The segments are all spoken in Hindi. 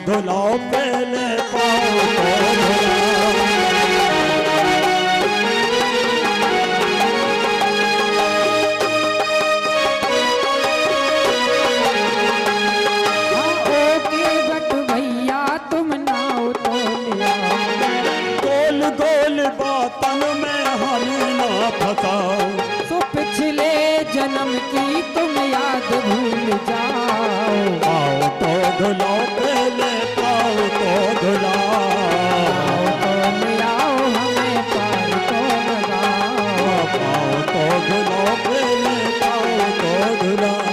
धुलाओ पहले पाँव को धुलाओ। ओके बट भैया तुम नाव तो ले आओ। गोल गोल बातन में हमें ना फंसाओ। तो पिछले जन्म की तुम याद भूल जाओ। पाँव तो धुलाओ पहले पाँव तो धुलाओ। तो ले आओ हमें पार तो लगाओ। पाँव तो धुलाओ पहले पाँव तो धुलाओ।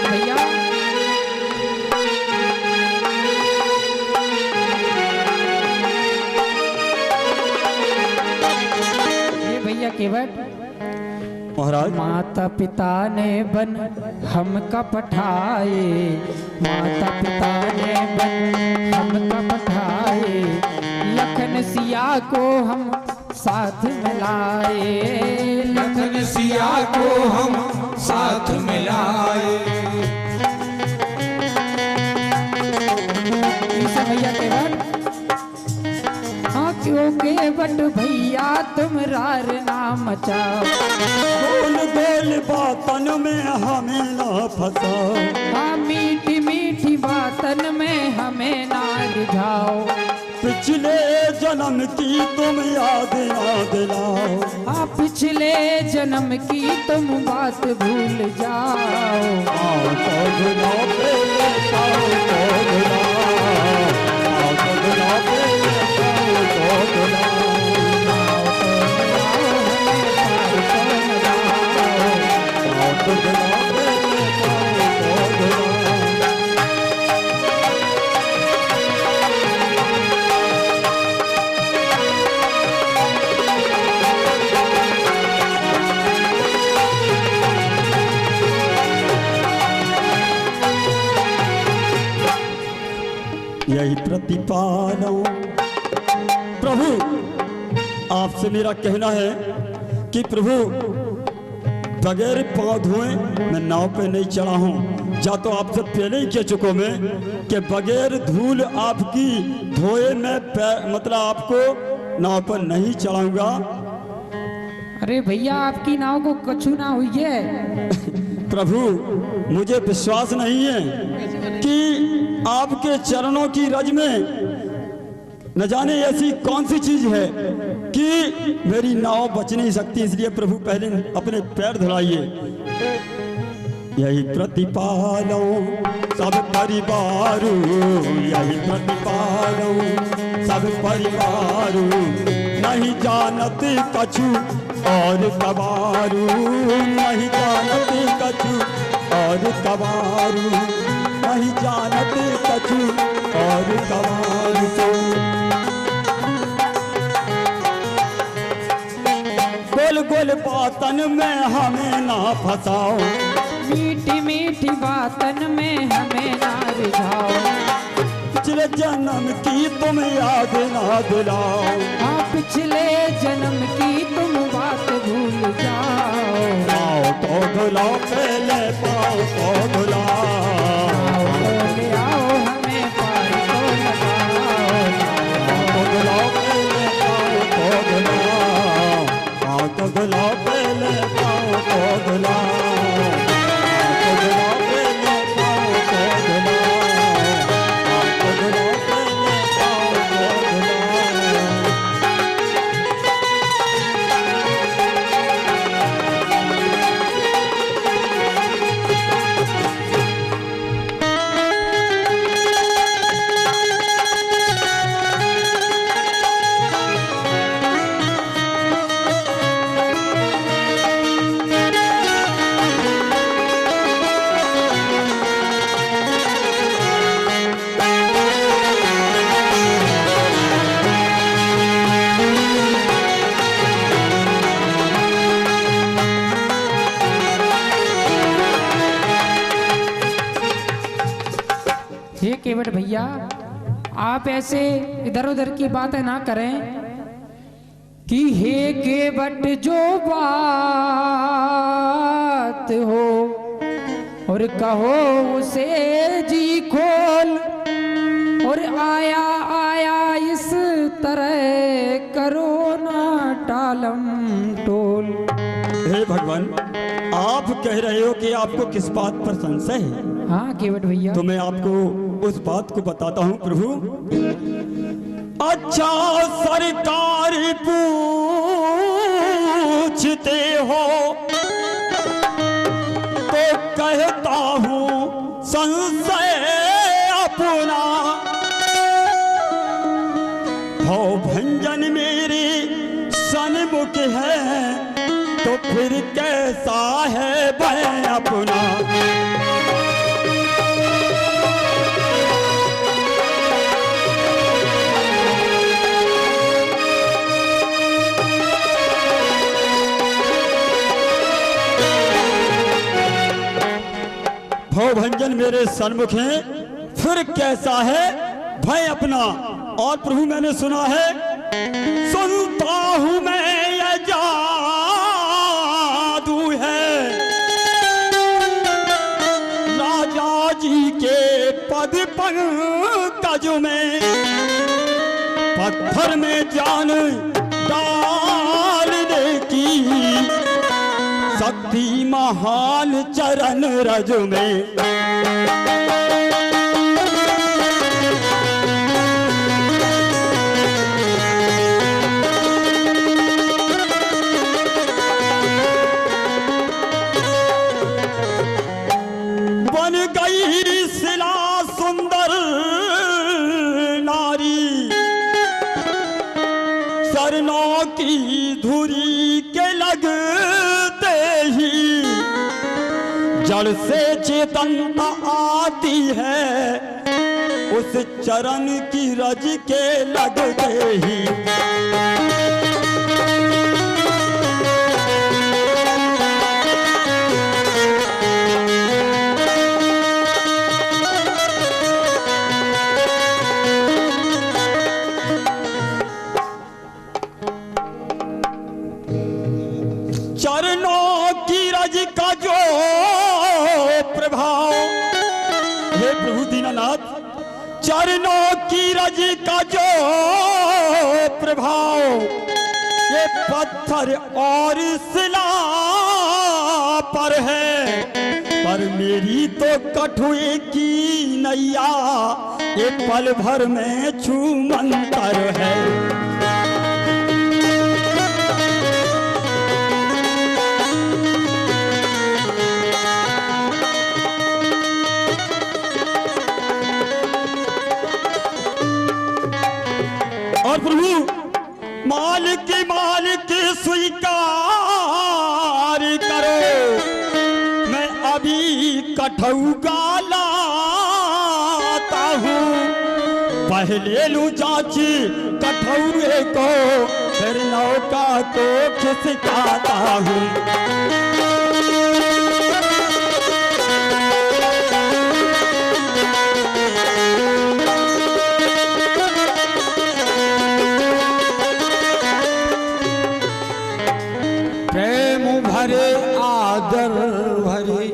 भैया ये भैया केवट महाराज माता पिता ने बन हमका पठाए। माता पिता ने बन हमका पठाए। लखन सिया को हम साथ मिलाए। लखन सिया को हम साथ मिलाए। इसे भैया केवट हाँ क्योंकि बट भैया तुम रार ना मचाओ। गोल गोल बातन में हमें ना फंसाओ। हाँ मीठी मीठी बातन में हमें ना रिझाओ। पिछले जन्म की तुम याद ना दिलाओ। हाँ पिछले जन्म की तुम बात भूल जाओ। पाँव तो धुलाओ पहले पाँव तो धुलाओ। पाँव तो धुलाओ पहले पाँव तो धुलाओ। पाँव तो धुलाओ पहले पाँव तो धुलाओ। यही प्रतिपालो प्रभु, आपसे मेरा कहना है कि प्रभु बगैर पाँव धोए मैं नाव पे नहीं चढ़ा हूँ। जा तो आपसे पहले ही कह चुको मैं कि बगैर धूल आपकी धोए मैं मतलब आपको नाव पर नहीं चढ़ाऊंगा। अरे भैया आपकी नाव को कछु ना हुई है। प्रभु मुझे विश्वास नहीं है कि आपके चरणों की रज में न जाने ऐसी कौन सी चीज है कि मेरी नाव बच नहीं सकती। इसलिए प्रभु पहले अपने पैर धुलाइए। यही प्रतिपालो सब परिवारू, यही प्रतिपालो सब परिवारू। नहीं जानत कछु और कबारू, नहीं जानत कछु और कबारू, नहीं जानत कछु और कबारू। गोल गोल बातन में हमें ना फंसाओ। मीठी मीठी बातन में हमें ना रिझाओ। पिछले जन्म की तुम याद ना दिलाओ। हाँ पिछले जन्म की तुम बात भूल जाओ। पाँव तो धुलाओ पहले पाँव तो धुलाओ। ले आओ हमें पार तो लगाओ। पाँव तो धुलाओ पहले पाँव तो धुलाओ। पाँव तो धुलाओ पहले पाँव तो धुलाओ। पाँव तो धुलाओ पहले पाँव तो धुलाओ। पाँव तो धुलाओ पहले पाँव तो धुलाओ। भैया आप ऐसे इधर उधर की बातें ना करें कि हे केवट जो बात हो और कहो उसे जी खोल, और आया आया इस तरह करो ना टालम टोल। हे भगवान, आप कह रहे हो कि आपको किस बात पर संशय है? हाँ केवट भैया, तो मैं आपको उस बात को बताता हूँ प्रभु। अच्छा सरकार पूछते हो तो कहता हूँ संशय अपना, भव भंजन मेरे सन्मुख है तो फिर कैसा है भय अपना। भंजन मेरे सन्मुख है फिर कैसा है भय अपना। और प्रभु मैंने सुना है, सुनता हूं मैं ये जादू है राजा जी के पद पंकज में, पत्थर में जान डालने की शक्ति महान चरण रज में। बन गई शिला सुंदर नारी, शरणों की धुरी के लगते ही जड़ से चेतनता आती है, उस चरण की रज के लगते ही। चरणों की रज का जो प्रभाव, हे प्रभु दीनानाथ, चरणों की रज का जो प्रभाव ये पत्थर और शिला पर है, पर मेरी तो कठुए की नैया ये पल भर में छूमंतर है। और प्रभु मालिक स्वीकार करो, मैं अभी कठौगा लाता हूँ, पहले लू जांच कठौए को फिर नौका को खिसकाता हूँ। भरे आदर भरे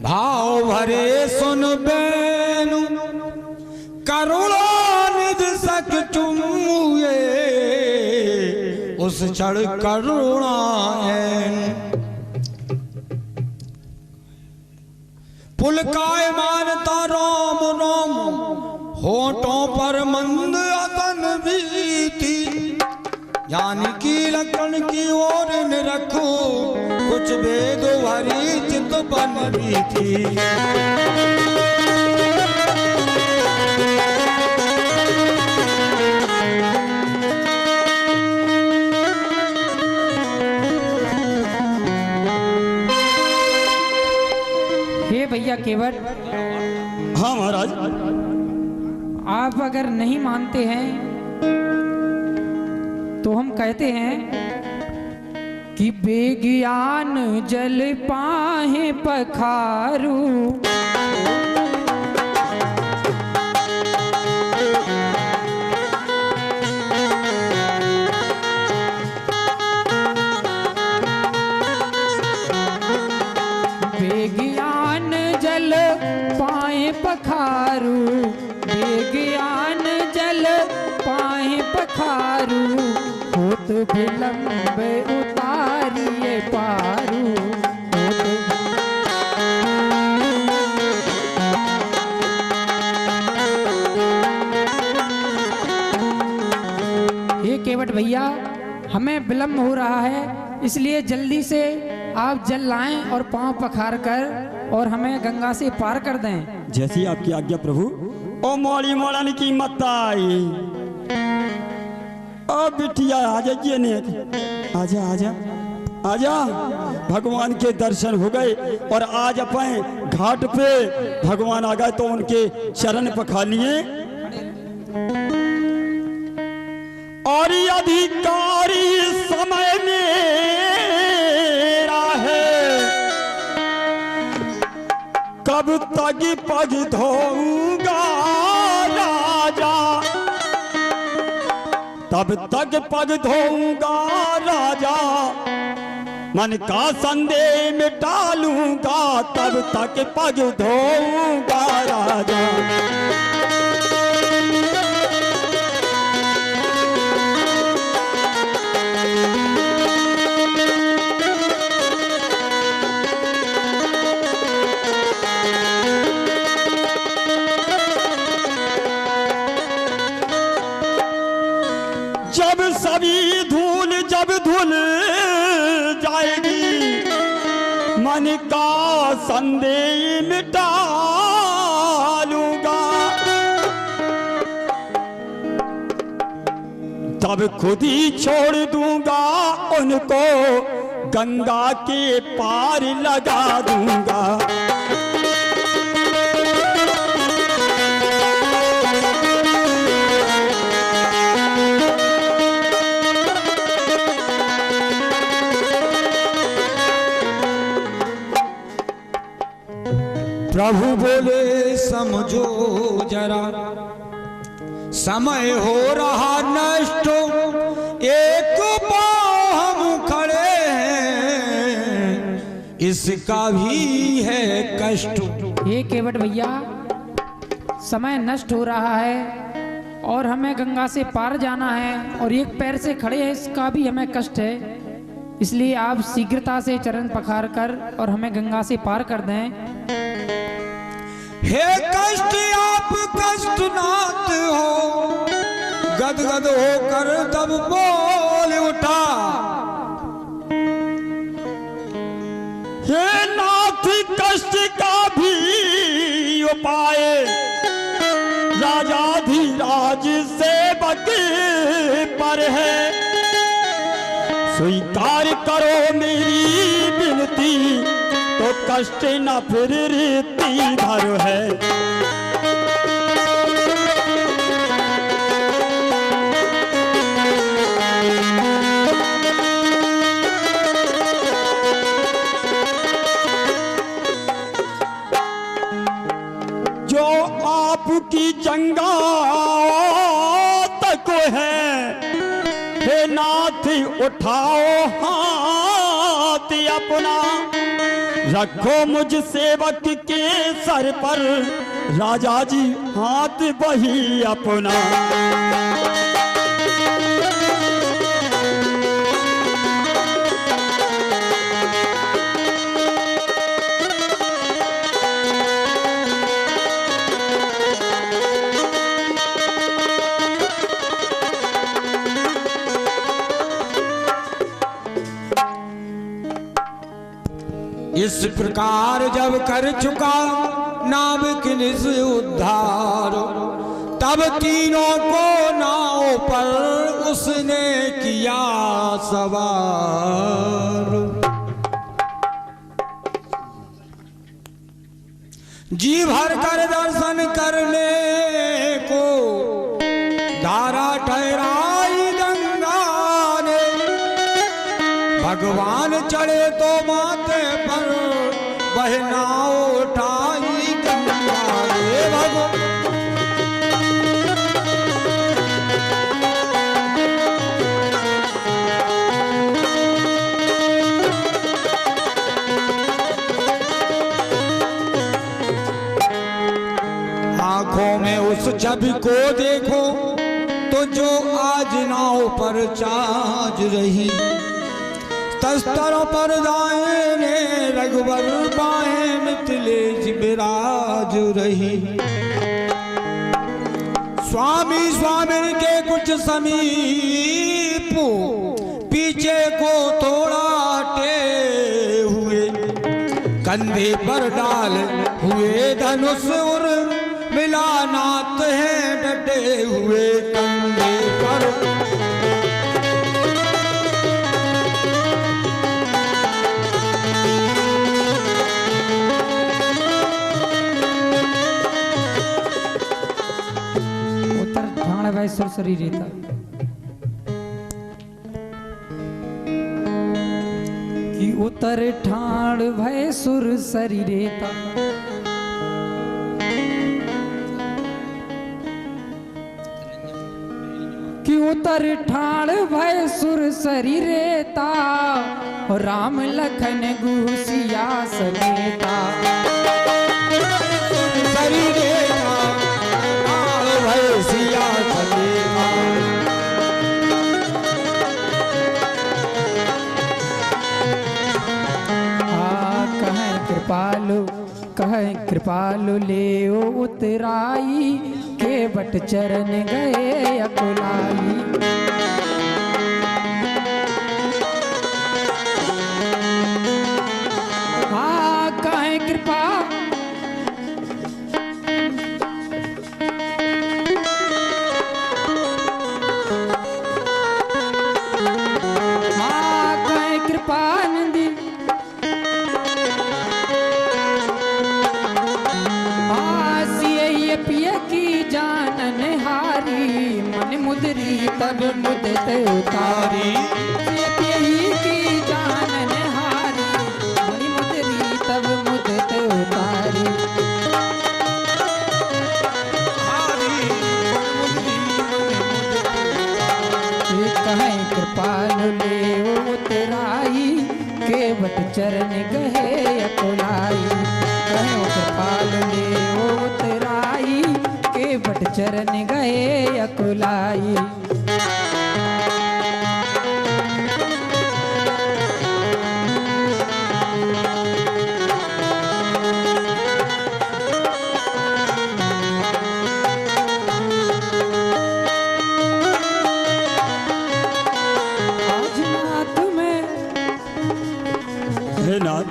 भाव भरे सुन बेनु, करुणा निधि सक चुमुए उस क्षण करुणा पुलकाय मानता राम राम, होठों पर मंद अतन बीती, जानकी लखन की ओर न रखो, कुछ भेद भरी चित बन भी थी। हे भैया केवट, हाँ महाराज, आप अगर नहीं मानते हैं तो हम कहते हैं कि बेज्ञान जल पाहे पखारू, खारू, होत विलंब उतारिए पारू, होत ये केवट भैया हमें विलंब हो रहा है, इसलिए जल्दी से आप जल लाएं और पांव पखार कर और हमें गंगा से पार कर दें। जैसी आपकी आज्ञा प्रभु। ओ मोड़ी मोड़न की मताई, ओ बिटिया आ जाइए ने, आजा आजा आजा। भगवान के दर्शन हो गए और आज अपन घाट पे भगवान आ गए तो उनके चरण पखार लिए। और ये अधिकारी समय मेरा है, कब तक पग धोऊंगा राजा, तब तक पग धोऊंगा राजा, मन का संदेह मिटा लूंगा, तब तक पग धोऊंगा राजा। जब सभी धूल जब धुल जाएगी, मन का संदेह मिटा लूंगा, तब खुद ही छोड़ दूंगा उनको, गंगा के पार लगा दूंगा। प्रभु बोले समझो जरा, समय हो रहा नष्ट, एक पाँव हम खड़े हैं, इसका भी है कष्ट। ये केवट भैया समय नष्ट हो रहा है और हमें गंगा से पार जाना है और एक पैर से खड़े हैं, इसका भी हमें कष्ट है, इसलिए आप शीघ्रता से चरण पखार कर और हमें गंगा से पार कर दें। हे कष्ट आप कष्ट नाथ हो, गदगद होकर तब बोल उठा, हे नाथ कष्ट का भी उपाय, राजाधिराज सेवक पर है, स्वीकार करो मेरी विनती, तो कष्ट न फिर रीति भर है। जो आपकी जंगा तक है, हे नाथ उठाओ हाथ अपना, रखो मुझ सेवक के सर पर, राजा जी हाथ वही अपना। इस प्रकार जब कर चुका नाविक निज उद्धार, तब तीनों को नाव पर उसने किया सवार। जी भर कर दर्शन करने को धारा ठहराई गंगा ने, भगवान चढ़े तो माथे पर बहना उठाई गंगा रे भगवान। आंखों में उस छवि को देखो तो तो जो आज नाव पर चाज रही, तस्तर पर दाएं ने रघुवर बाएं मिथिलेश विराज रही। स्वामी स्वामी के कुछ समीप पीछे को थोड़ा टे हुए, कंधे पर डाल हुए धनुष उर मिला नाथ है डटे हुए कंधे पर। भाई सुरसरी रेता कि उतर ठाण भय सुरसरी रेता, कि उतर ठाण भय सुरसरी रेता, राम लखन गुसिया समेता। सुरसरी रेता भय सिया समेता। कहें कृपालु ले उतराई, के बट चरण गए अकुलाई। कहें कृपा कृपानंदी पिय की जानन हारी, मन मुदरी तब मुदत उतारी। पिय की जानन हारी, मन मुदरी तब मुदत उतारी। कहें कृपालु ले उतराई, के बट चरण गहे अकुलाई। कहें कृपालु ले उतराई, के बट चरण गए अकुलाई। आज नाथ में हे नाथ,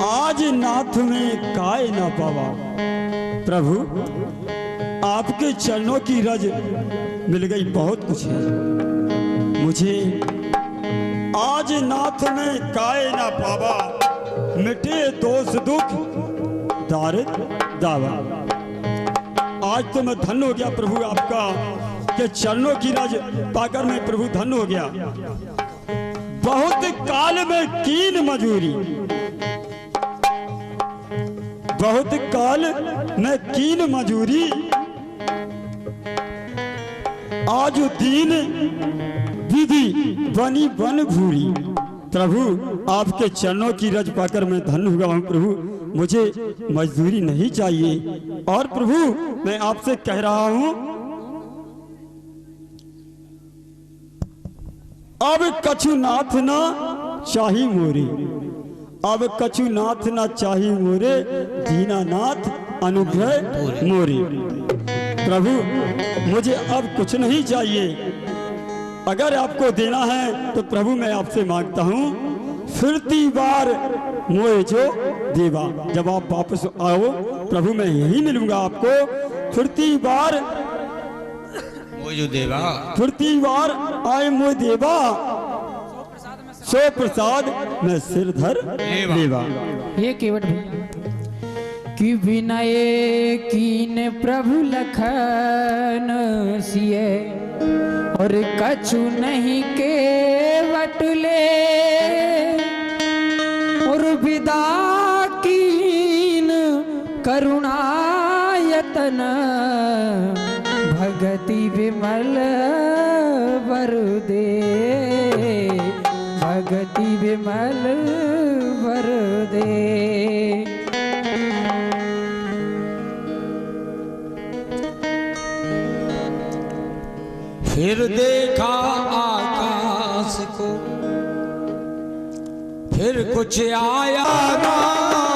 आज नाथ में काय ना पावा। प्रभु आपके चरणों की रज मिल गई, बहुत कुछ है मुझे। आज नाथ में काय ना पावा, मिटे दोष दुख दारिद दावा। आज तो मैं धन्य हो गया प्रभु आपका, के चरणों की रज पाकर मैं प्रभु धन्य हो गया। बहुत काल में कीन मजूरी, बहुत काल में कीन मजूरी, आज दीन विधि बनी बन भूरी। प्रभु आपके चरणों की रज पाकर मैं धन्य हुआ हूँ प्रभु, मुझे मजदूरी नहीं चाहिए। और प्रभु मैं आपसे कह रहा हूँ, अब कछुनाथ ना चाही मोरे, अब कछुनाथ ना चाही मोरे, दीनानाथ अनुग्रह मोरे। प्रभु मुझे अब कुछ नहीं चाहिए, अगर आपको देना है तो प्रभु मैं आपसे मांगता हूँ, फिरती बार मोए जो देवा। जब आप वापस आओ प्रभु मैं यही मिलूंगा आपको। फिरती बार जो देवा, फिरती बार आए मोए देवा, सो प्रसाद मैं सिरधर देवा। ये केवट भैया कि विनय कीन प्रभु लखन सिए, और कछु नहीं केवट ले, और विदा कीन करुणायतन, भगति विमल वर दे, भगति विमल वर दे। फिर देखा आकाश को, फिर कुछ आया ना